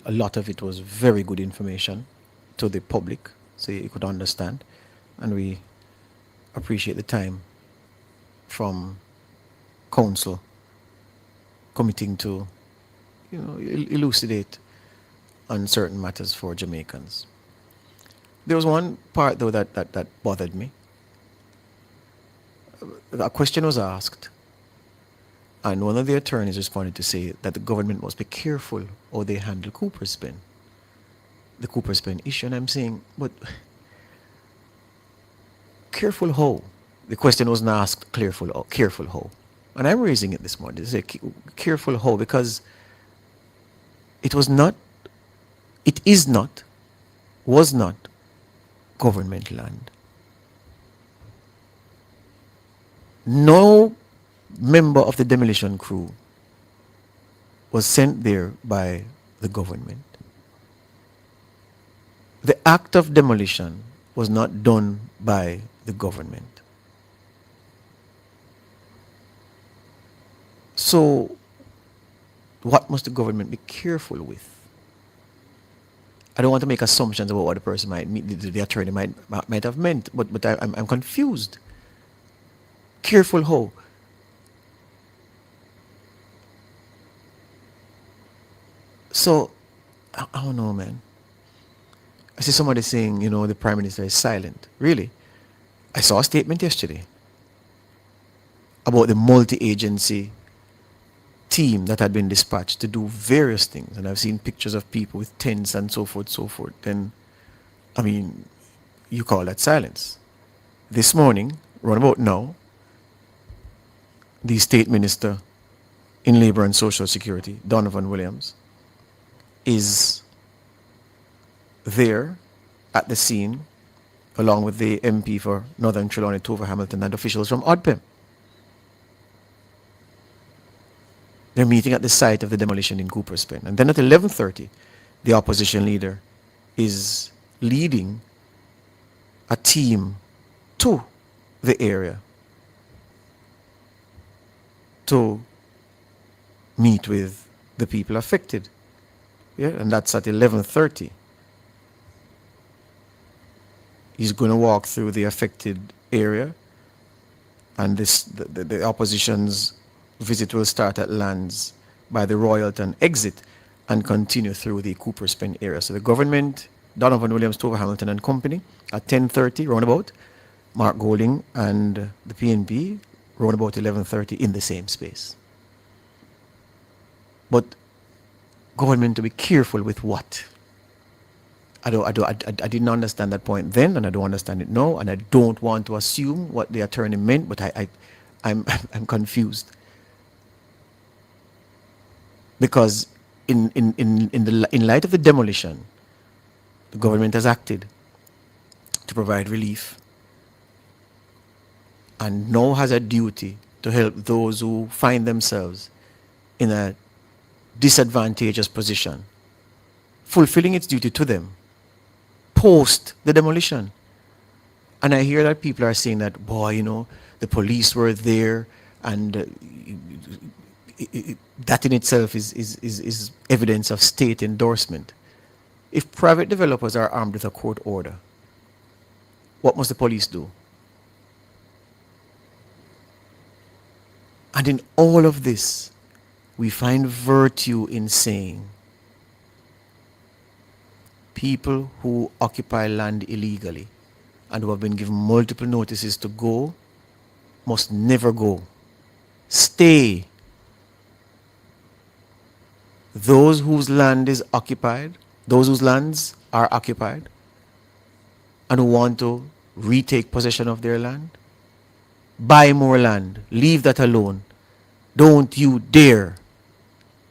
a lot of it was very good information to the public, so you could understand. And we appreciate the time from council committing to, elucidate on certain matters for Jamaicans. There was one part though that bothered me. A question was asked, and one of the attorneys responded to say that the government must be careful how they handle Cooper's Pen, the Cooper's Pen issue. And I'm saying, but careful how? The question wasn't asked careful how. And I'm raising it this morning to say careful how, because it was not, it is not, was not government land. No member of the demolition crew was sent there by the government. The act of demolition was not done by the government. So, what must the government be careful with? I don't want to make assumptions about what the person might mean, the attorney might have meant, but I'm confused. Careful how? So, I don't know, man. I see somebody saying, the Prime Minister is silent. Really? I saw a statement yesterday about the multi-agency team that had been dispatched to do various things. And I've seen pictures of people with tents and so forth, so forth. Then, you call that silence. This morning, round about now, the State Minister in Labour and Social Security, Donovan Williams, is there at the scene along with the MP for Northern Trelawney, Tova Hamilton, and officials from ODPEM. They're meeting at the site of the demolition in Coopers Pen. And then at 11:30, the opposition leader is leading a team to the area to meet with the people affected. Yeah, and that's at 11:30. He's going to walk through the affected area, and the opposition's visit will start at lands by the Royalton exit and continue through the Coopers Pen area. So the government, Donovan Williams, Tova Hamilton and company, at 10:30 roundabout, Mark Golding and the PNP roundabout 11:30 in the same space. But government to be careful with what? I didn't understand that point then, and I don't understand it now, and I don't want to assume what the attorney meant, but I'm confused. Because in light of the demolition, the government has acted to provide relief and now has a duty to help those who find themselves in a disadvantageous position, fulfilling its duty to them post the demolition. And I hear that people are saying that, boy, the police were there, and that in itself is evidence of state endorsement. If private developers are armed with a court order, what must the police do? And in all of this, we find virtue in saying people who occupy land illegally and who have been given multiple notices to go must never go. Stay. Those whose land is occupied, those whose lands are occupied, and who want to retake possession of their land, buy more land. Leave that alone. Don't you dare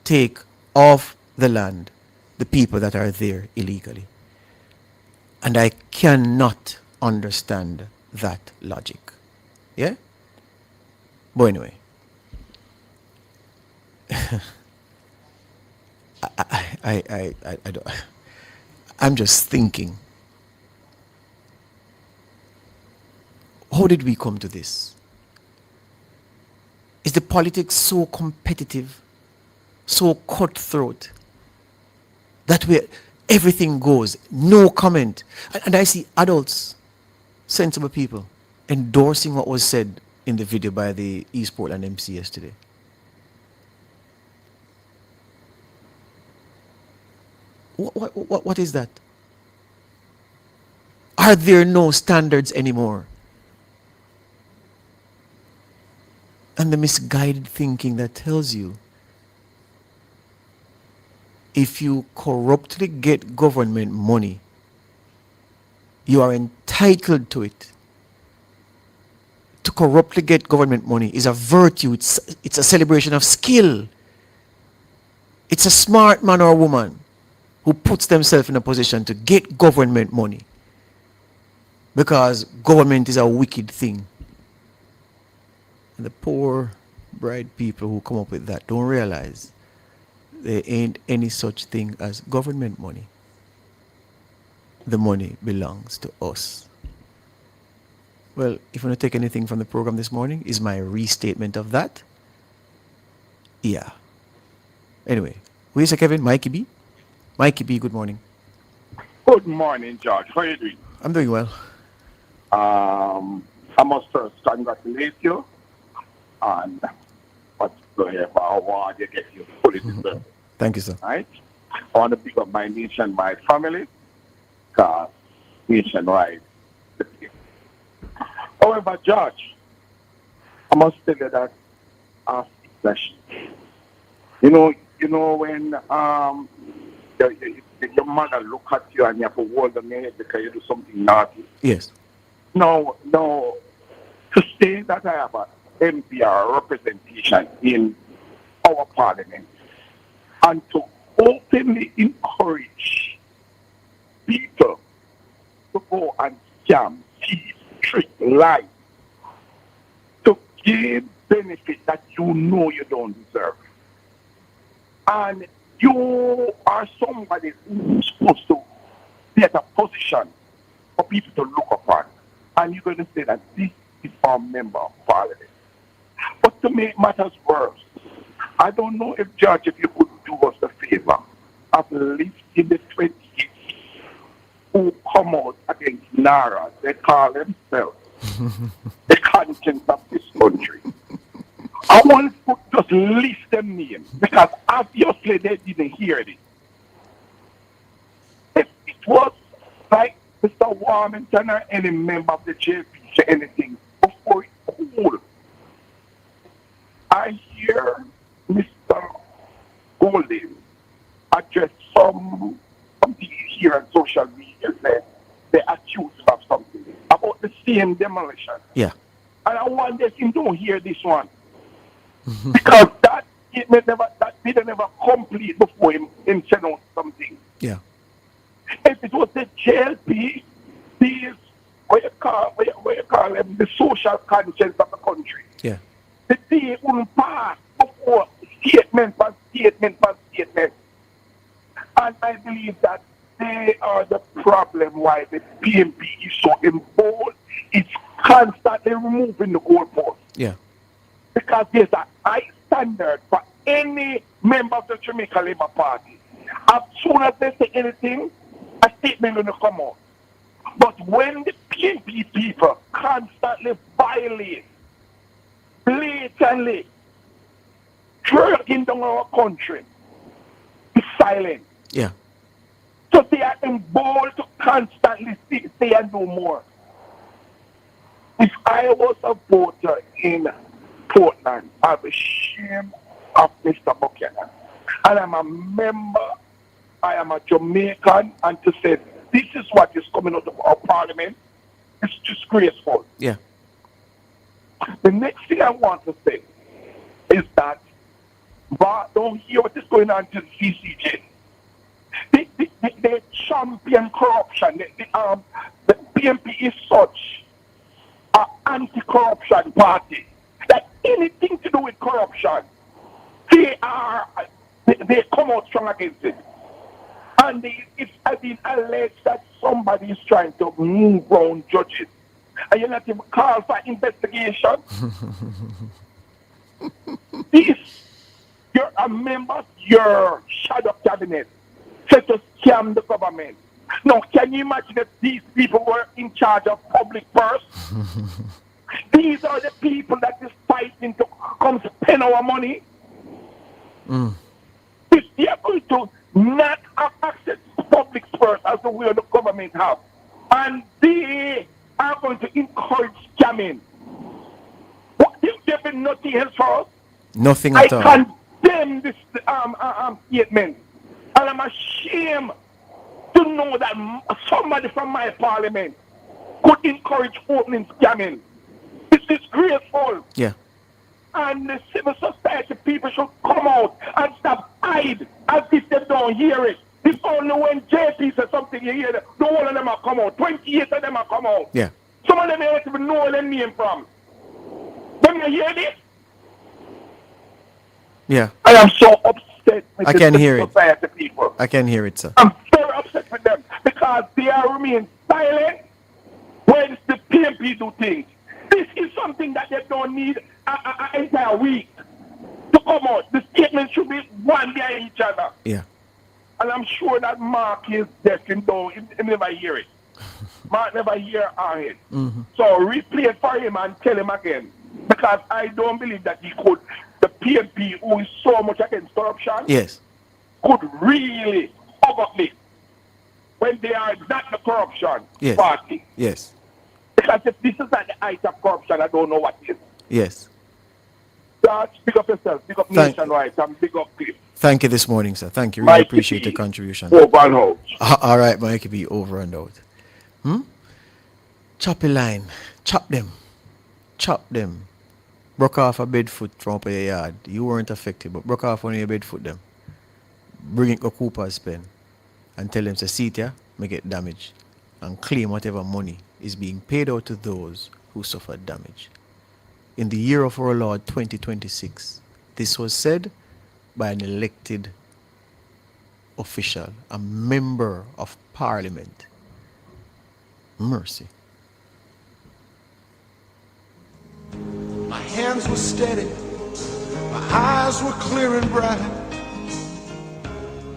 take off the land the people that are there illegally. And I cannot understand that logic. Yeah? But anyway. I don't, I'm just thinking, how did we come to this? Is the politics so competitive, so cutthroat, That way, everything goes, no comment. And I see adults, sensible people, endorsing what was said in the video by the East Portland MC yesterday. What is that? Are there no standards anymore? And the misguided thinking that tells you if you corruptly get government money, you are entitled to it. To corruptly get government money is a virtue. It's a celebration of skill. It's a smart man or woman who puts themselves in a position to get government money. Because government is a wicked thing. And the poor, bright people who come up with that don't realize there ain't any such thing as government money. The money belongs to us. Well, if you want to take anything from the program this morning, is my restatement of that. Yeah. Anyway, who is it, Kevin? MunchieB? MunchieB, good morning. Good morning, George. How are you doing? I'm doing well. I must first congratulate you on whatever award you get you fully deserved. Thank you, sir. Right? I want to pick up my nationwide family, because nationwide. However, George, I must tell you that our session. You know when your mother look at you and you have to hold them in your head because you do something naughty. Yes. No, to say that I have an MPR representation in our parliament and to openly encourage people to go and scam, cheat, trick, lie, to give benefit that you know you don't deserve. And you are somebody who's supposed to be at a position for people to look upon. And you're going to say that this is our member of parliament. But to make matters worse, I don't know if, Judge, if you could do us a favor of lifting the 28 who come out against NARA. They call themselves the conscience of this country. I want to just list them names because obviously they didn't hear it. If it was like Mr. Warmington or any member of the JP say anything before it's cool, I hear Mr. Golden address something here on social media that they accuse him of something about the same demolition. Yeah. And I wonder if you don't hear this one. Because that statement didn't ever complete before him said out something. Yeah. If it was the JLP, these what you call them, the social conscience of the country. Yeah. The day wouldn't pass before statement by statement by statement. And I believe that they are the problem why the PMP is so involved. It's constantly removing the goalposts. Yeah. Because there's a high standard for any member of the Jamaica Labour Party. As soon as they say anything, a statement will come out. But when the PNP people constantly violate, blatantly, dragging down our country, it's silent. Yeah. So they are emboldened to constantly say and do more. If I was a voter in Portland, I'm ashamed of Mr. Buchanan. And I'm a member, I am a Jamaican, and to say this is what is coming out of our parliament, it's disgraceful. Yeah. The next thing I want to say is that don't hear what is going on to the CCJ. They champion corruption. The PMP is such an anti-corruption party that anything to do with corruption, they come out strong against it. And it's been alleged that somebody is trying to move around judges. And you're not even called for investigation. You're a member of your shadow cabinet. said to scam the government. Now, can you imagine if these people were in charge of public purse? These are the people that is fighting to come spend our money. If they are going to not have access to public purse as the way the government have, and they are going to encourage scamming, what if there be nothing else for us? Nothing I at all. condemn this statement, and I'm ashamed to know that somebody from my parliament could encourage opening scamming. It's disgraceful. Yeah. And the civil society people should come out and stop hide as if they don't hear it. It's only when JP says something you hear it. The whole of them are come out. 28 of them are come out. Yeah. Some of them don't even know where their name from. When you hear this, Yeah. I am so upset with I the can civil hear it. society people. I can hear it, sir. I'm very upset with them because they are remain silent when the PMP do things. This is something that they don't need an entire week to come out. The statement should be one behind each other. Yeah. And I'm sure that Mark is destined though he never hear it. Mark never hear it. So replay it for him and tell him again. Because I don't believe that he could, the PMP who is so much against corruption, Yes. could really hug up this when they are not the corruption Yes. party. Yes. Because if this is not the height of corruption, I don't know what is. Yes. Dutch, big up yourself, big up Nationwide, and big up Cliff. Thank you this morning, sir. Thank you. Really Mikey appreciate B. the contribution. Over and out. All right, Mikey B, over and out. Chop a line. Chop them. Chop them. Broke off a bed foot from up in your yard. You weren't affected, but broke off one of your bed foot them. Bring it to Coopers Pen and tell them to see it, yeah, make it damage. And claim whatever money is being paid out to those who suffered damage. In the year of our Lord 2026, this was said by an elected official, a member of parliament. Mercy. My hands were steady, my eyes were clear and bright.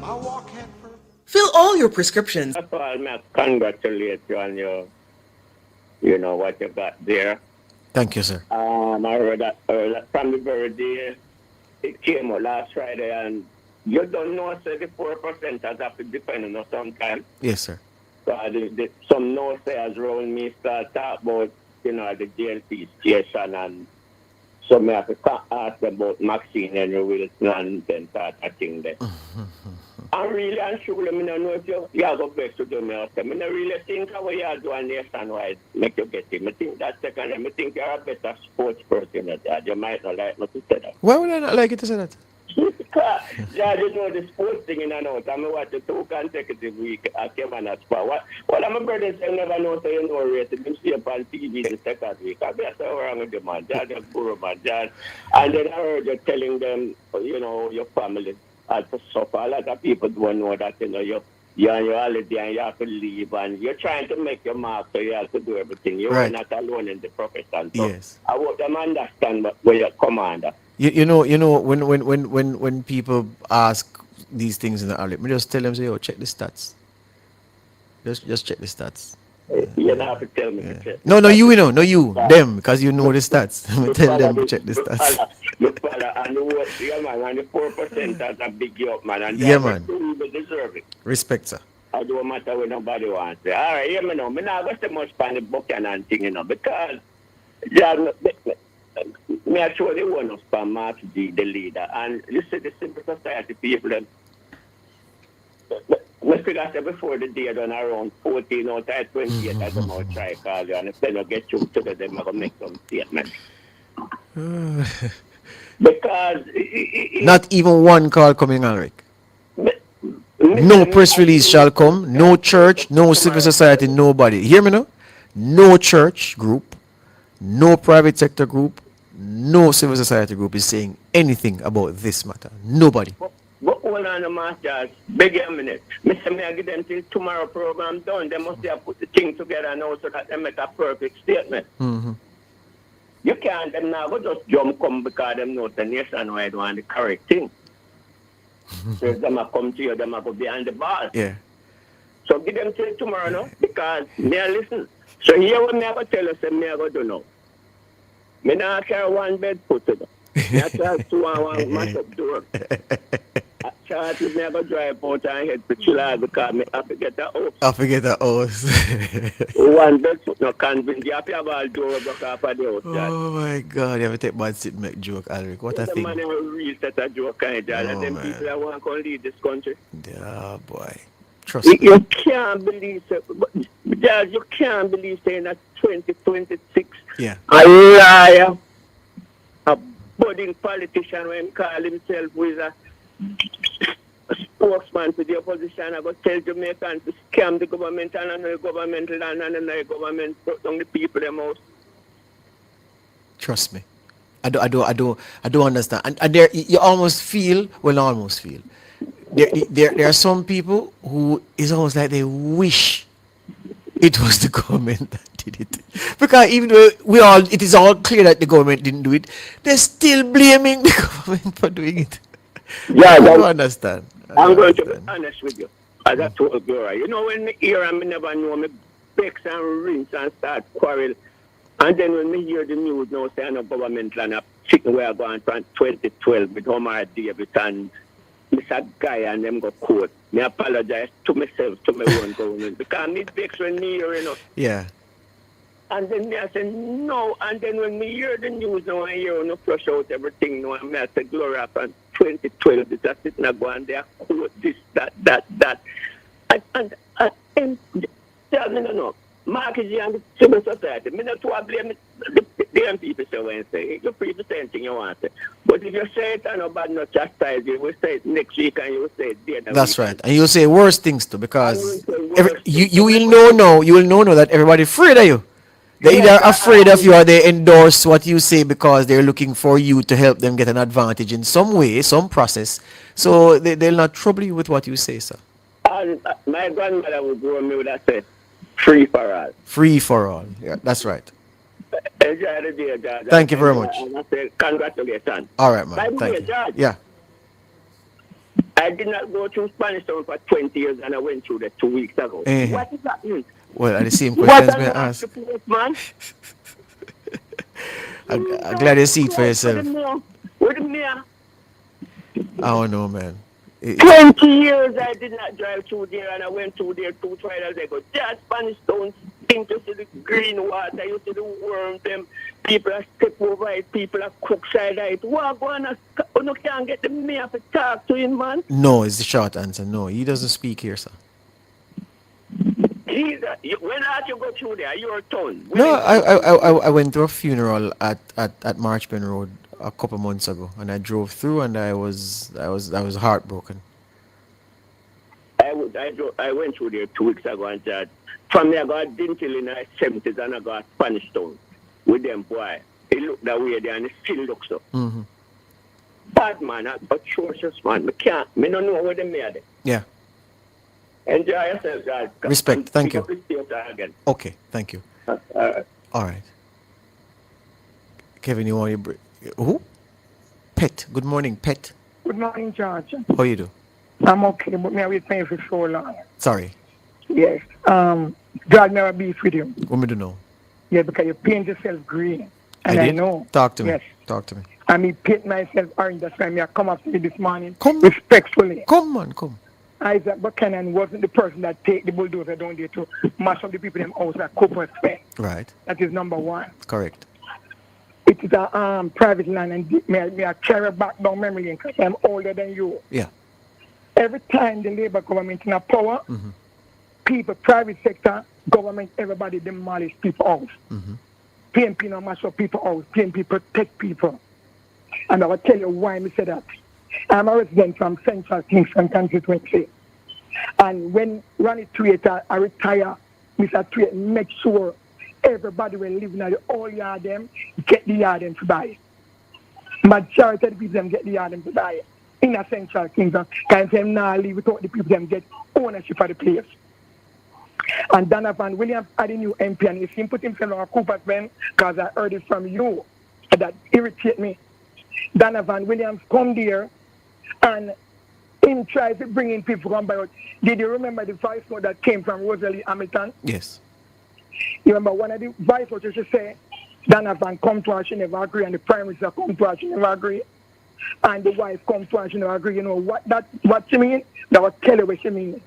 My walk had purpose. Fill all your prescriptions. That's why I congratulate you on your, you know, what you got there. Thank you, sir. I heard that from the very day it came out last Friday, and you don't know, say the 4% has have to depend on sometimes. Yes, sir. So some no sayers around me start talk about, you know, the JLP station, and so me have to ask about Maxine Henry Wilson and then start touching them. And really and truly, I don't know if you have a best to do me after. I don't really think how you are doing nationwide make you get him. I think that's second. I think you're a better sports person than that. You might not like me to say that. Why would I not like it to say that? Because yeah, you know the sports thing in and out. I mean, watch the 2 consecutive week I came on that spot. What I'm a brother say never know so you know rated. You see up on TV the second week. I guess I'm wrong with the man. Just poor man. And then I heard you telling them, you know, your family had to suffer. A lot of people don't know that, you know, you're on your holiday and you have to leave, and you're trying to make your mark, so you have to do everything. You're Right. not alone in the profession. So Yes. I want them understand where you're commander. You know, when people ask these things in the outlet, me just tell them, say, yo, check the stats. Just check the stats. You don't have to tell me. Yeah. No, you know, no you, them, because you know the stats. Me tell them to check the stats. Look, fella, and the what, yeah, man, and the 4% that's a big up, man. And Yeah, man. They deserve it. Respect, sir. I don't matter what nobody wants. All right, yeah, me know. Me not go so much on the Buchanan thing, you know, because yeah, me actually one of Spam Mark G, the leader, and you see the civil society people. We figure say before the day done around 14 or 28 I don't know try call you, and if they don't get through to them, I'm gonna make some statement. Because Not even one call coming on, Rick. No press release shall come. No church, no civil society, nobody. Hear me now? No church group, no private sector group, no civil society group is saying anything about this matter. Nobody. But hold on, the masters, beg you a minute. Mr. May I give them till tomorrow program done. They must have put the thing together now so that they make a perfect statement. You can't them now go just jump come because them know the nationwide want the correct thing. So if them a come to you, them a go behind the bars. Yeah. So give them till tomorrow, no? Because me a listen. So here what me a go tell you, say me a go do now. Me not carry one bed put it. Me a carry 2 and 1 mash up door. Charlie, me a go drive out and head to Chile because me have to get a house. I forget that house. One bed put no convince you have to have all door back off of the house. Oh my God, you have to take bad sit make joke, Alric. What a The thing. man a real set a joke kind of Oh, and them man. people that want to lead this country. Yeah, boy. Trust You, me. you can't believe Judge, you can't believe saying that 2026 Yeah. a liar, a budding politician when call himself with a spokesman to the opposition. I go tell Jamaicans to scam the government and another government land and another government put down the people them house. Trust me. I don't understand. And there you almost feel, well, not almost feel. There are some people who it's almost like they wish it was the government that did it. Because even though it is all clear that the government didn't do it, they're still blaming the government for doing it. Yeah, I don't understand. I'm going to be honest with you. As I told Gloria, you know when me hear and me never know, me vex and rinse and start quarrel. And then when me hear the news now saying no government land up chicken where I go on from 2012 with Omar David and Mr. Guy and them go court. Me apologize to myself, to my own government. Because me vex when me hear, you know. Yeah. And then me I say no. And then when me hear the news now, I hear no flush out everything now. And me I say Gloria from 2012, it's just sitting and go and they quote this, that. And tell me no. Market and the civil society. Me not to blame the young people say when say you're free to say anything you want to say. But if you say it and nobody not chastise you, will say it next week and you will say it the other That's week. right. And you'll say worse things too because I will say worse you will know now that everybody's afraid of you. They're either afraid of you or they endorse what you say because they're looking for you to help them get an advantage in some way, some process. So they'll not trouble you with what you say, sir. And my grandmother would grow me with that say, free for all. Free for all. Yeah, that's right. Enjoy the day, George. Thank you very much. And I say, congratulations. All right, By man. the Thank way, you. George, Yeah. I did not go through Spanish Town for 20 years and I went through that 2 weeks ago. Eh. What does that mean? Well, are the same What questions are may you I ask. asking for, man? I'm glad you see it for yourself. What the mayor? I don't know, man. 20 years I did not drive through there and I went through there 2 trials ago. Just Spanish Town, think to see the green water, you see the worms, them people are step over it, people are cook side of it. What going on? You can't get the mayor to talk to him, man. No, is the short answer. No, he doesn't speak here, sir. When did you go through there? Your town? No, I went to a funeral at MunchieB Road a couple months ago, and I drove through, and I was heartbroken. I went through there 2 weeks ago, and from there I got Dintil in the 70s, and I got Spanish Town with them boy. It looked that way there, and it still looks so. Mm-hmm. Bad man, atrocious man. Me don't know where they made it. Yeah. Enjoy yourself, guys. Respect. Thank you. Again. Okay. Thank you. All right. Kevin, you want your who? Pet. Good morning, Pet. Good morning, George. How you do? I'm okay, but me I wait for you for so long. Sorry. Yes. God never be with you. What me do know? Yeah, because you paint yourself green. And I I did? know. Talk to me. Yes. Talk to me. I me paint myself orange. That's why I come after you this morning. Come. Respectfully. Come on, come. Isaac Buchanan wasn't the person that take the bulldozer down there to mash up the people in them house at Coopers Pen. Right. That is number one. Correct. It is a private land, and me I carry back down memory lane because I'm older than you. Yeah. Every time the Labour government in a power, Mm-hmm. people, private sector, government, everybody demolish people house. Mm-hmm. PNP no mash up people house. PNP protect people. And I will tell you why I say that. I'm a resident from Central Kingston constituency. And when Ronnie Tweeter I retire, Mr. Tweeter make sure everybody will live in the whole yard them, get the yard them to buy. Majority of the people them get the yard them to buy. In a Central Kingston, can't say now live without the people them get ownership of the place. And Donovan Williams had a new MP and he put himself on a Coopers Pen because I heard it from you. That irritate me. Donovan Williams come there and him tries to bring in people from by. Did you remember the voice note that came from Rosalie Hamilton? Yes. You remember one of the voice notes she said, Donovan come to her, she never agree, and the Prime Minister come to her, she never agree, and the wife come to her, she never agree. You know what she mean? That was tell her what she mean.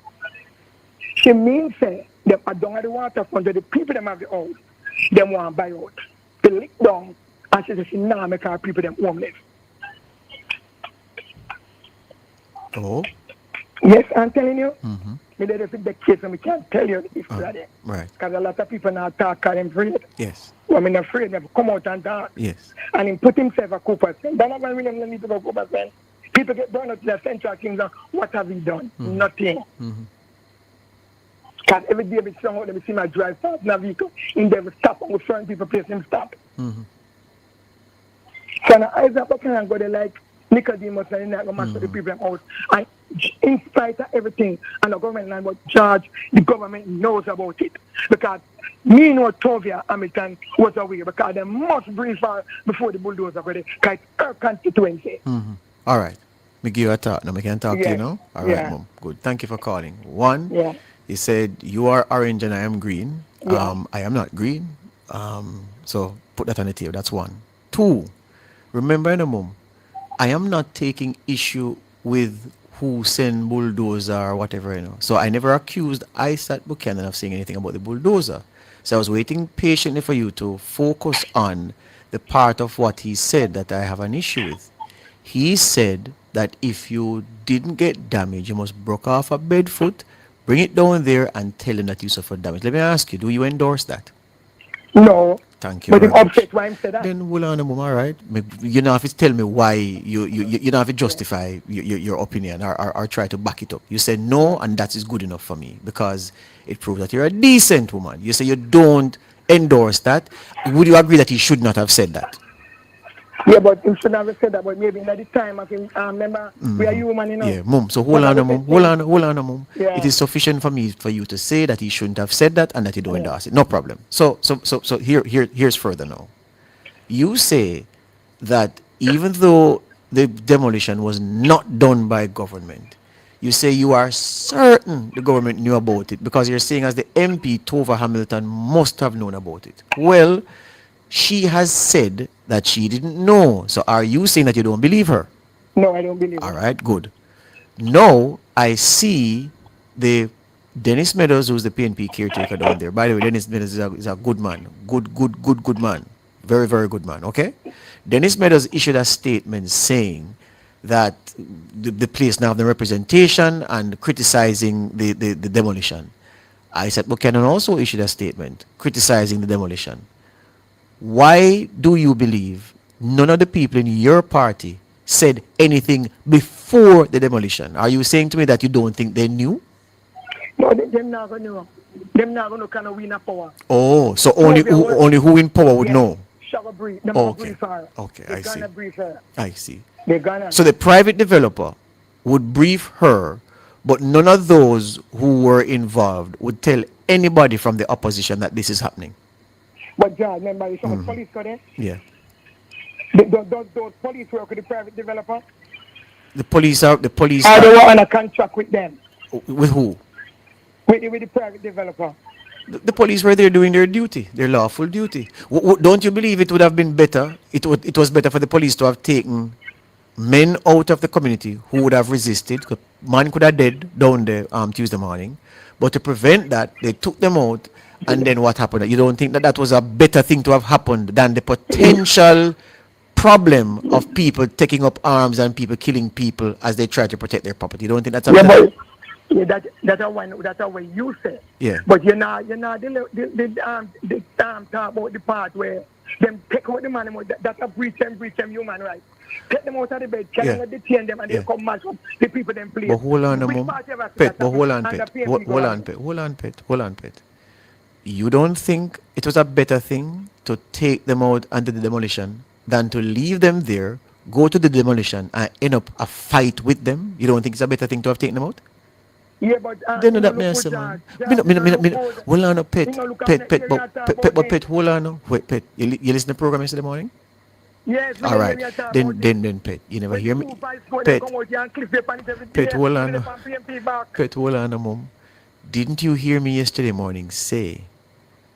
She means say them are down at the waterfront, the people them have the house, them want to buy out. They lick down and she says she now make her people them homeless. Oh. Yes, I'm telling you. Mm-hmm. Me they don't the case and we can't tell you if that. Right. Because a lot of people now talk and afraid. Yes. Well, I'm not afraid to come out and talk. Yes. And he put himself a Coopers Pen. Donovan Williams need to go Coopers Pen. People get burned out to the Central Kingdom. What have he done? Mm-hmm. Nothing. Mm-hmm. Because every day we somehow they see my drive past in a vehicle. In there we stop and we find people place him stop. Mm-hmm. So now Isaac can go there like Nicodemus and not go match the people out. And in spite of everything, and the government line was charged, the government knows about it. Because me know Tovia Hamilton was aware because they must brief her before the bulldozer go there. Because it's her constituency. Mm-hmm. All right. Me give you a talk now. Me can talk to you now. All right, Mom. Good. Thank you for calling. One, he said, you are orange and I am green. Yeah. I am not green. So put that on the table. That's one. Two, remember in a moment, I am not taking issue with who send bulldozer or whatever, you know. So I never accused Isaac Buchanan of saying anything about the bulldozer. So I was waiting patiently for you to focus on the part of what he said that I have an issue with. He said that if you didn't get damage, you must broke off a bed foot, bring it down there and tell him that you suffered damage. Let me ask you, do you endorse that? No. Thank you. But it's upset why him say that. Then hold on a moment, all right? You know, if it's tell me why you know, if it justify your opinion or try to back it up. You say no, and that is good enough for me because it proves that you're a decent woman. You say you don't endorse that. Would you agree that he should not have said that? Yeah, but you should never said that. But maybe at the time, I can remember we are human, you know. Yeah, Mum. So hold on a moment. Hold on a moment. Yeah. It is sufficient for you to say that he shouldn't have said that and that you don't endorse it. No problem. So here's further now. You say that even though the demolition was not done by government, you say you are certain the government knew about it because you're saying as the MP Tova Hamilton must have known about it. Well, she has said that she didn't know. So are you saying that you don't believe her? No, I don't believe it. All right, good. Now I see the Dennis Meadows, who's the PNP caretaker down there. By the way, Dennis Meadows is a good man. Good man. Very, very good man, okay? Dennis Meadows issued a statement saying that the place now have the representation and criticizing the demolition. Isaac Buchanan also issued a statement criticizing the demolition. Why do you believe none of the people in your party said anything before the demolition? Are you saying to me that you don't think they knew? No, them not going to know. Them not going to kind of win a power. Oh, so only who in power would know? Shall brief. Them Okay. brief her. Okay, They're I see. gonna brief her. I see. They're gonna. So the private developer would brief her, but none of those who were involved would tell anybody from the opposition that this is happening. But John, remember, you saw the police go there? Yeah. Those police work with the private developer? The police Or they were on a contract with them? with who? With the private developer. The police were there doing their duty, their lawful duty. Don't you believe it would have been better? It was better for the police to have taken men out of the community who would have resisted. Man could have dead down there Tuesday morning, but to prevent that, they took them out. And then what happened? You don't think that was a better thing to have happened than the potential problem of people taking up arms and people killing people as they try to protect their property? You don't think that's a better thing? Yeah, that's what you say. Yeah. But you're not talk about the part where them take out the money. That's a breach them human rights. Take them out of the bed, tell them to detain them, and they come match up the people them play. But hold on a moment. Pet, but hold on, Pet. You don't think it was a better thing to take them out under the demolition than to leave them there, go to the demolition, and end up a fight with them? You don't think it's a better thing to have taken them out? Yeah, but Then that may say, man. Hold on, Pet, hold on. Wait, Pet, you listen to the program yesterday morning? Yes, we All didn't right. hear me talk Then, about it. then, then, Pet. You never When hear the me. Coopers go, they Pet, come out here and Cliff Hughes every day. Pet, hold Give on. it from PMP back. Pet, hold on, Mom. Didn't you hear me yesterday morning say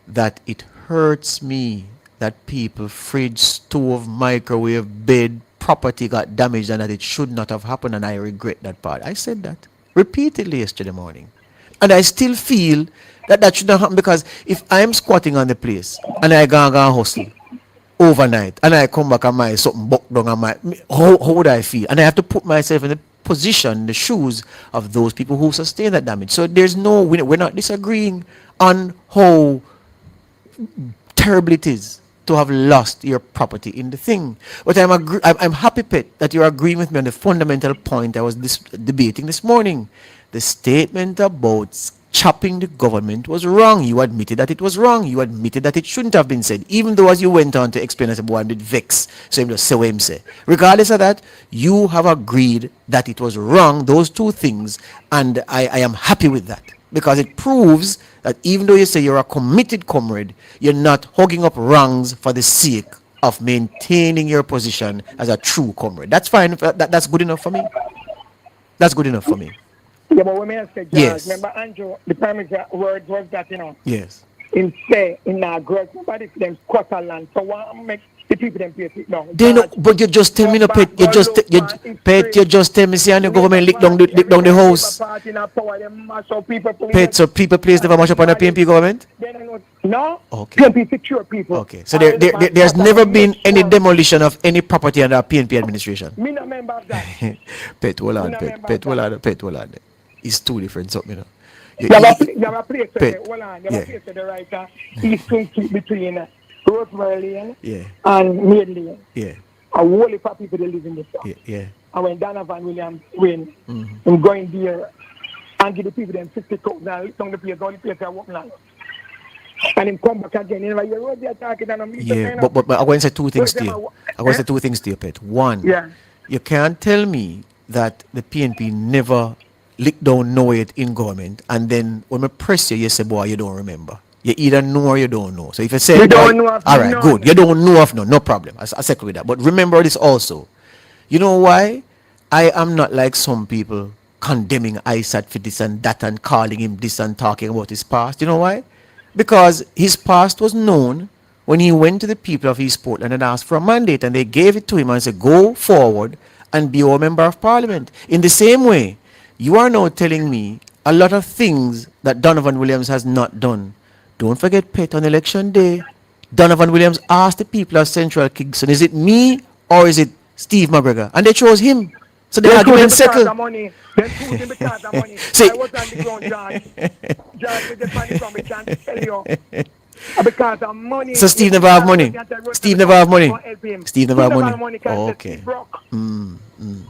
that it hurts me that people, fridge, stove, microwave, bed, property got damaged and that it should not have happened, and I regret that part. I said that repeatedly yesterday morning. And I still feel that that should not happen, because if I'm squatting on the place and I go and hustle overnight and I come back and my something buck down on my, how would I feel? And I have to put myself in the position, the shoes of those people who sustain that damage. So there's no, we're not disagreeing on how terrible it is to have lost your property in the thing. But I'm happy, Pet, that you're agreeing with me on the fundamental point I was debating this morning. The statement about chopping the government was wrong. You admitted that it was wrong. You admitted that it shouldn't have been said, even though as you went on to explain, I said, boy, did vex. So him just say what him say. Regardless of that, you have agreed that it was wrong, those two things, and I am happy with that, because it proves that even though you say you're a committed comrade, you're not hugging up wrongs for the sake of maintaining your position as a true comrade. That's fine. That's good enough for me. That's good enough for me. Yeah, but when I say, George, Yes. remember Andrew, the Prime Minister word was that, Yes. him say in our growth, nobody for them quarter land. So what make the people them pay it down? They know, but you just tell me no, Pet. You just Pet. You just tell me say and the government lick down the house. Pet. So people place never much up on the PNP government. No. Okay. PNP secure people. Okay. So there's never been any demolition of any property under PNP administration. Me not member of that. Pet, hold on, No, Pet. member Pet, hold of on, Pet, hold on. It's two different something, you know. You have a place Pet. hold on. You have Yeah. a place to the right eastern street between Rosemary Lane Yeah, and Maid Lane. yeah, A whole heap of people that live in this town. yeah, yeah. And when Donovan Williams win, I'm going there and give the people them 50,000 and lift down the place, all the place I walk now. And him come back again. You know, you're already attacking and I'm Yeah, but I'm going to say two things to you. I'm going to say two things to you, Pet. One, Yeah. you can't tell me that the PNP never licked down know it in government, and then when I press you, you say, boy, you don't remember. You either know or you don't know. So if you say, You don't know of all right, none. good. You don't know of no problem. I second with that. But remember this also. You know why? I am not like some people condemning ISAT for this and that and calling him this and talking about his past. You know why? Because his past was known when he went to the people of East Portland and asked for a mandate, and they gave it to him and said, go forward and be our member of parliament. In the same way, you are now telling me a lot of things that Donovan Williams has not done. Don't forget, Pet, on election day, Donovan Williams asked the people of Central Kingston, is it me or is it Steve McGregor? And they chose him. So the argument settled. They choose him because of money. See- I was on the ground, George. George, with the money from me, can't tell you. Because of money. So Steve never have money. Steve never have money. Steve never have money. Oh, Okay.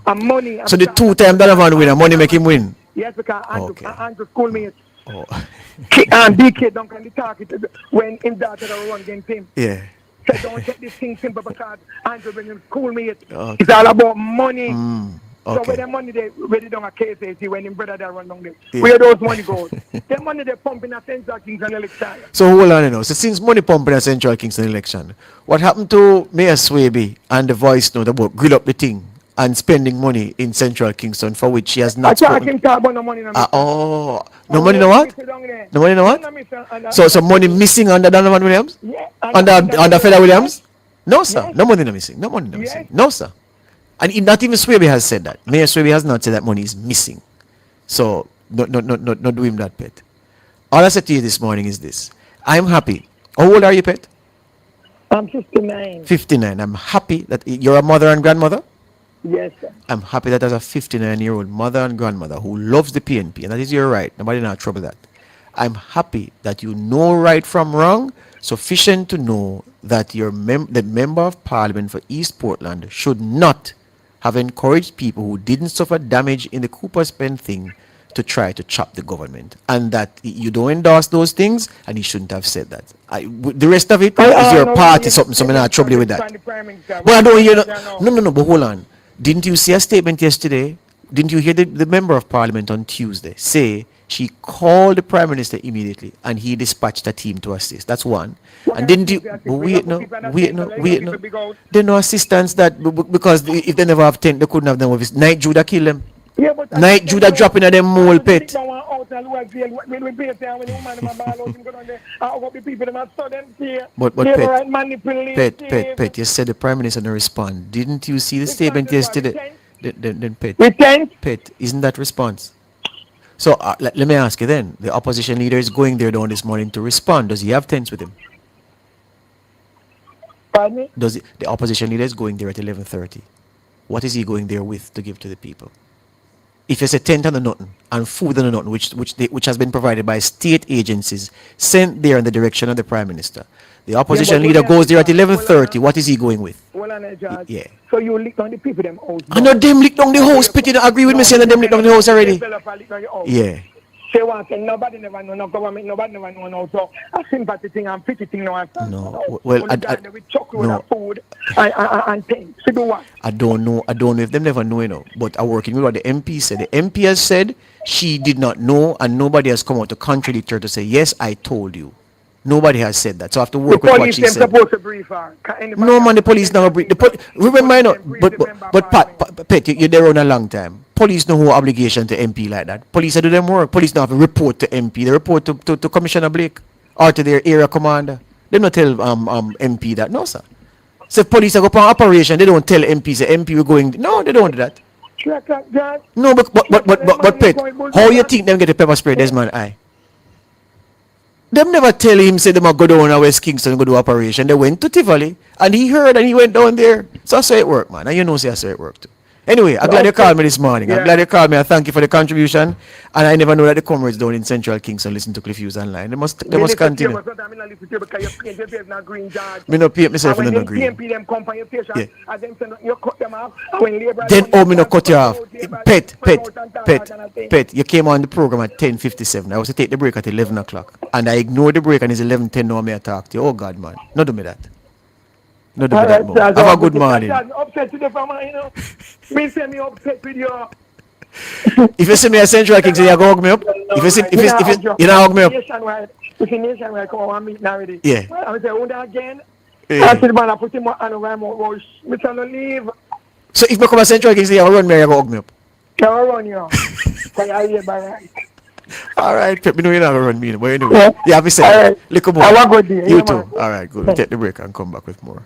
And money. So the two-time Donovan winner, money make him win. Yes, because Andrew, Okay. Andrew schoolmates. Oh. And DK don't can talk it when him daughter run against him. Yeah. So don't take this thing simple because Andrew when him schoolmate. Okay. It's all about money. So Okay. where the money they ready down a KCC when him brother that run down there. Yeah. Where those money goes? The money they pumping a Central Kingston election. So hold on, you know. So since money pumping at Central Kingston election, what happened to Mayor Swaby and the voice note about grill up the thing and spending money in Central Kingston for which she has I not talk spoken? him talk about no money no No money, no what? No money, no what? So money missing under Donovan Williams? Yeah. Under Federer Williams? No, sir. Yes. No money no missing. No money no Yes. missing. No, sir. And not even Swaby has said that. Mayor Swaby has not said that money is missing. So not do him that, Pet. All I said to you this morning is this. I'm happy. How old are you, Pet? I'm 59. 59. I'm happy that you're a mother and grandmother. Yes, sir. I'm happy that as a 59-year-old mother and grandmother who loves the PNP, and that is your right. Nobody not trouble that. I'm happy that you know right from wrong, sufficient to know that the member of parliament for East Portland should not have encouraged people who didn't suffer damage in the Coopers Pen thing to try to chop the government, and that you don't endorse those things, and he shouldn't have said that. The rest of it is your party, something, so I'm not trouble with that. But I don't hear no, but hold on. Didn't you see a statement yesterday? Didn't you hear the member of parliament on Tuesday say She called the Prime Minister immediately, and he dispatched a team to assist. That's one. And didn't you? But wait no. There's no assistance because if they never have tent, they couldn't have done with this. Night Judah kill them. Yeah, but Night Judah dropping at them mole pit. But Pet, you said the Prime Minister didn't respond. Didn't you see the statement yesterday? Then Pet, isn't that response? So let me ask you then. The opposition leader is going there down this morning to respond. Does he have tents with him? Pardon me? The opposition leader is going there at 11:30. What is he going there with to give to the people? If it's a tent and a nothing, and food and a nothing, which has been provided by state agencies sent there in the direction of the Prime Minister, the opposition leader goes there at 11:30. What is he going with? Yeah. So you lick down the people them house. I know them lick down the house. Pity don't agree with me saying that them lick down the house already. Yeah. Say one thing, nobody never know, no government, nobody never know now. So a sympathy thing and pity thing now. No, well, no. Food and things. To do what? I don't know if them never know, but I'm working with what the MP said. The MP has said she did not know, and nobody has come out to contradict her to say, yes, I told you. Nobody has said that. So I have to work with what she said. Supposed to brief her. No, man, the police never brief. Remember, but Pet, you're there on a long time. Police know who obligation to MP like that. Police do them work. Police don't have to report to MP. They report to Commissioner Blake or to their area commander. They don't tell MP that. No, sir. So if police go on operation, they don't tell MP. Say MP we're going. No, they don't do that. No, but Pet, how you think them get the pepper spray? Desmond, aye. Them never tell him, say them a go down to West Kingston and go do operation. They went to Tivoli, and he heard and he went down there. So I saw it work, man. And you know, say I saw it work too. Anyway, I'm glad you called me this morning. I'm glad you called me. I thank you for the contribution. And I never know that the comrades down in Central Kingston listen to Cliff Hughes online. They must continue. Me no paint myself in the green. Then me no cut you off. Pet, you came on the program at 10:57. I was to take the break at 11 o'clock. And I ignored the break and it's 11:10 now. May I talk to you? Oh God, man. No do me that. No do me that more. Have a good morning. Upset to the family, Me say me upset with you. If you see me at Central Kingston, you go hug me up. If you don't hug me up. If you nationwide come on meet already. Yeah. I say, again. I said, man, I put him on and me tell no leave. So if I come to Central Kingston, you run me, you go hug me up. I run you. Because I hear by right. All right, Pep, me know you're not going to run me, but anyway. Yeah, have a say. All right. Look more. Have a good day. You too. All right, good. We'll take the break and come back with more.